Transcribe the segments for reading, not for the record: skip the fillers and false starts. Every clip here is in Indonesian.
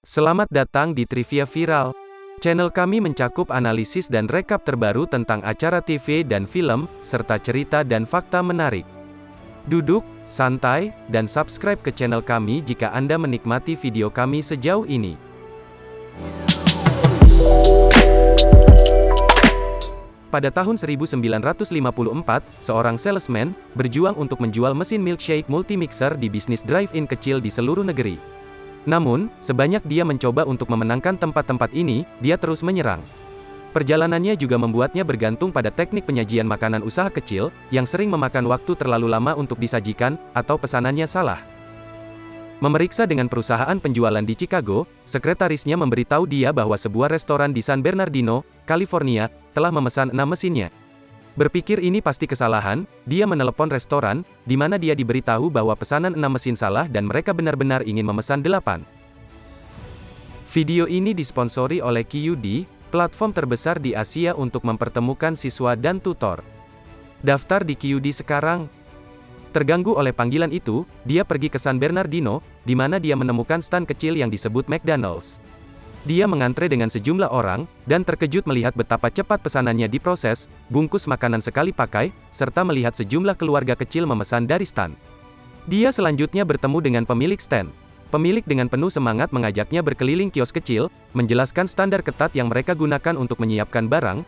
Selamat datang di Trivia Viral. Channel kami mencakup analisis dan rekap terbaru tentang acara TV dan film, serta cerita dan fakta menarik. Duduk, santai, dan subscribe ke channel kami jika Anda menikmati video kami sejauh ini. Pada tahun 1954, seorang salesman berjuang untuk menjual mesin milkshake multimixer di bisnis drive-in kecil di seluruh negeri. Namun, sebanyak dia mencoba untuk memenangkan tempat-tempat ini, dia terus menyerang. Perjalanannya juga membuatnya bergantung pada teknik penyajian makanan usaha kecil, yang sering memakan waktu terlalu lama untuk disajikan, atau pesanannya salah. Memeriksa dengan perusahaan penjualan di Chicago, sekretarisnya memberitahu dia bahwa sebuah restoran di San Bernardino, California, telah memesan 6 mesinnya. Berpikir ini pasti kesalahan, dia menelepon restoran, di mana dia diberitahu bahwa pesanan 6 mesin salah dan mereka benar-benar ingin memesan 8. Video ini disponsori oleh QD, platform terbesar di Asia untuk mempertemukan siswa dan tutor. Daftar di QD sekarang. Terganggu oleh panggilan itu, dia pergi ke San Bernardino, di mana dia menemukan stan kecil yang disebut McDonald's. Dia mengantre dengan sejumlah orang, dan terkejut melihat betapa cepat pesanannya diproses, bungkus makanan sekali pakai, serta melihat sejumlah keluarga kecil memesan dari stan. Dia selanjutnya bertemu dengan pemilik stand. Pemilik dengan penuh semangat mengajaknya berkeliling kios kecil, menjelaskan standar ketat yang mereka gunakan untuk menyiapkan barang.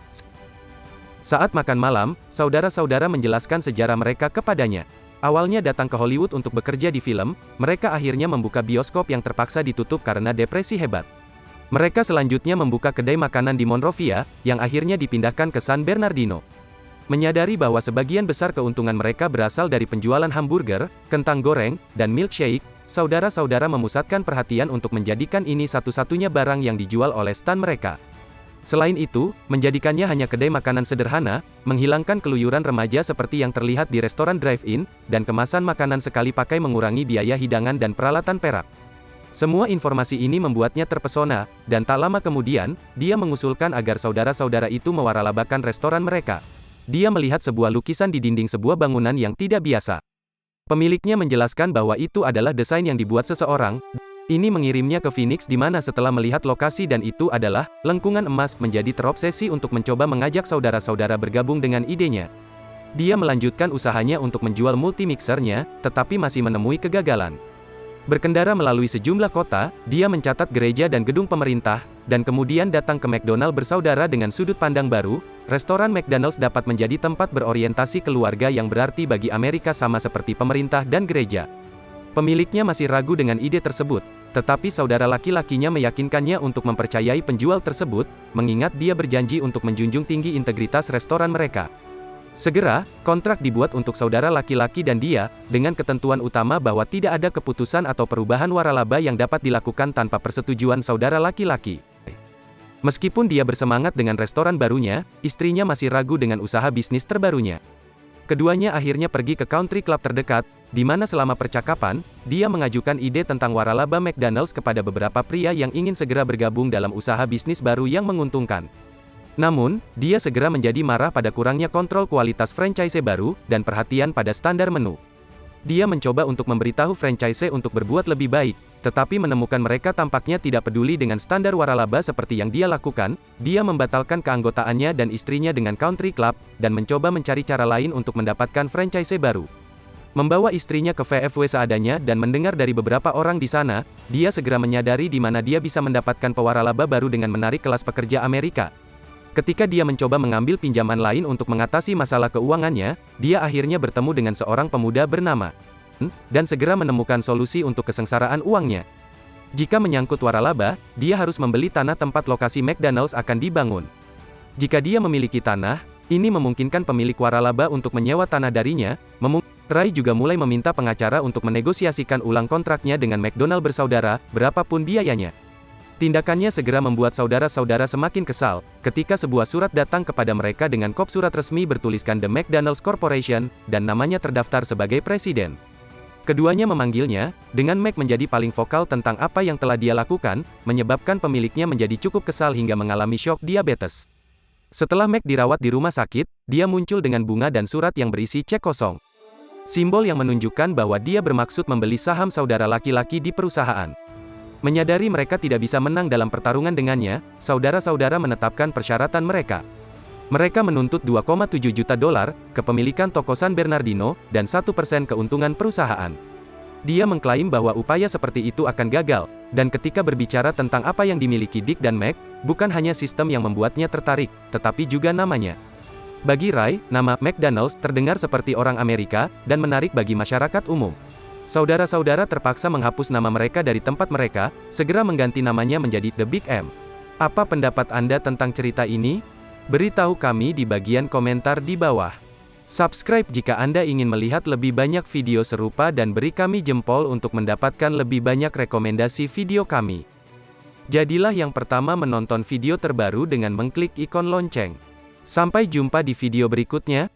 Saat makan malam, saudara-saudara menjelaskan sejarah mereka kepadanya. Awalnya datang ke Hollywood untuk bekerja di film, mereka akhirnya membuka bioskop yang terpaksa ditutup karena depresi hebat. Mereka selanjutnya membuka kedai makanan di Monrovia, yang akhirnya dipindahkan ke San Bernardino. Menyadari bahwa sebagian besar keuntungan mereka berasal dari penjualan hamburger, kentang goreng, dan milkshake, saudara-saudara memusatkan perhatian untuk menjadikan ini satu-satunya barang yang dijual oleh stan mereka. Selain itu, menjadikannya hanya kedai makanan sederhana, menghilangkan keluyuran remaja seperti yang terlihat di restoran drive-in, dan kemasan makanan sekali pakai mengurangi biaya hidangan dan peralatan perak. Semua informasi ini membuatnya terpesona, dan tak lama kemudian, dia mengusulkan agar saudara-saudara itu mewaralabakan restoran mereka. Dia melihat sebuah lukisan di dinding sebuah bangunan yang tidak biasa. Pemiliknya menjelaskan bahwa itu adalah desain yang dibuat seseorang. Ini mengirimnya ke Phoenix di mana setelah melihat lokasi dan itu adalah lengkungan emas, menjadi terobsesi untuk mencoba mengajak saudara-saudara bergabung dengan idenya. Dia melanjutkan usahanya untuk menjual multimixernya, tetapi masih menemui kegagalan. Berkendara melalui sejumlah kota, dia mencatat gereja dan gedung pemerintah, dan kemudian datang ke McDonald bersaudara dengan sudut pandang baru. Restoran McDonald's dapat menjadi tempat berorientasi keluarga yang berarti bagi Amerika sama seperti pemerintah dan gereja. Pemiliknya masih ragu dengan ide tersebut, tetapi saudara laki-lakinya meyakinkannya untuk mempercayai penjual tersebut, mengingat dia berjanji untuk menjunjung tinggi integritas restoran mereka. Segera, kontrak dibuat untuk saudara laki-laki dan dia, dengan ketentuan utama bahwa tidak ada keputusan atau perubahan waralaba yang dapat dilakukan tanpa persetujuan saudara laki-laki. Meskipun dia bersemangat dengan restoran barunya, istrinya masih ragu dengan usaha bisnis terbarunya. Keduanya akhirnya pergi ke country club terdekat, di mana selama percakapan, dia mengajukan ide tentang waralaba McDonald's kepada beberapa pria yang ingin segera bergabung dalam usaha bisnis baru yang menguntungkan. Namun, dia segera menjadi marah pada kurangnya kontrol kualitas franchise baru, dan perhatian pada standar menu. Dia mencoba untuk memberitahu franchise untuk berbuat lebih baik, tetapi menemukan mereka tampaknya tidak peduli dengan standar waralaba seperti yang dia lakukan. Dia membatalkan keanggotaannya dan istrinya dengan country club, dan mencoba mencari cara lain untuk mendapatkan franchise baru. Membawa istrinya ke VFW seadanya dan mendengar dari beberapa orang di sana, dia segera menyadari di mana dia bisa mendapatkan pewaralaba baru dengan menarik kelas pekerja Amerika. Ketika dia mencoba mengambil pinjaman lain untuk mengatasi masalah keuangannya, dia akhirnya bertemu dengan seorang pemuda bernama dan segera menemukan solusi untuk kesengsaraan uangnya. Jika menyangkut waralaba, dia harus membeli tanah tempat lokasi McDonald's akan dibangun. Jika dia memiliki tanah, ini memungkinkan pemilik waralaba untuk menyewa tanah darinya. Ray juga mulai meminta pengacara untuk menegosiasikan ulang kontraknya dengan McDonald bersaudara, berapapun biayanya. Tindakannya segera membuat saudara-saudara semakin kesal, ketika sebuah surat datang kepada mereka dengan kop surat resmi bertuliskan The McDonald's Corporation, dan namanya terdaftar sebagai presiden. Keduanya memanggilnya, dengan Mac menjadi paling vokal tentang apa yang telah dia lakukan, menyebabkan pemiliknya menjadi cukup kesal hingga mengalami syok diabetes. Setelah Mac dirawat di rumah sakit, dia muncul dengan bunga dan surat yang berisi cek kosong. Simbol yang menunjukkan bahwa dia bermaksud membeli saham saudara laki-laki di perusahaan. Menyadari mereka tidak bisa menang dalam pertarungan dengannya, saudara-saudara menetapkan persyaratan mereka. Mereka menuntut 2,7 juta dolar, kepemilikan toko San Bernardino, dan 1% keuntungan perusahaan. Dia mengklaim bahwa upaya seperti itu akan gagal, dan ketika berbicara tentang apa yang dimiliki Dick dan Mac, bukan hanya sistem yang membuatnya tertarik, tetapi juga namanya. Bagi Ray, nama McDonald's terdengar seperti orang Amerika, dan menarik bagi masyarakat umum. Saudara-saudara terpaksa menghapus nama mereka dari tempat mereka, segera mengganti namanya menjadi The Big M. Apa pendapat Anda tentang cerita ini? Beritahu kami di bagian komentar di bawah. Subscribe jika Anda ingin melihat lebih banyak video serupa dan beri kami jempol untuk mendapatkan lebih banyak rekomendasi video kami. Jadilah yang pertama menonton video terbaru dengan mengklik ikon lonceng. Sampai jumpa di video berikutnya.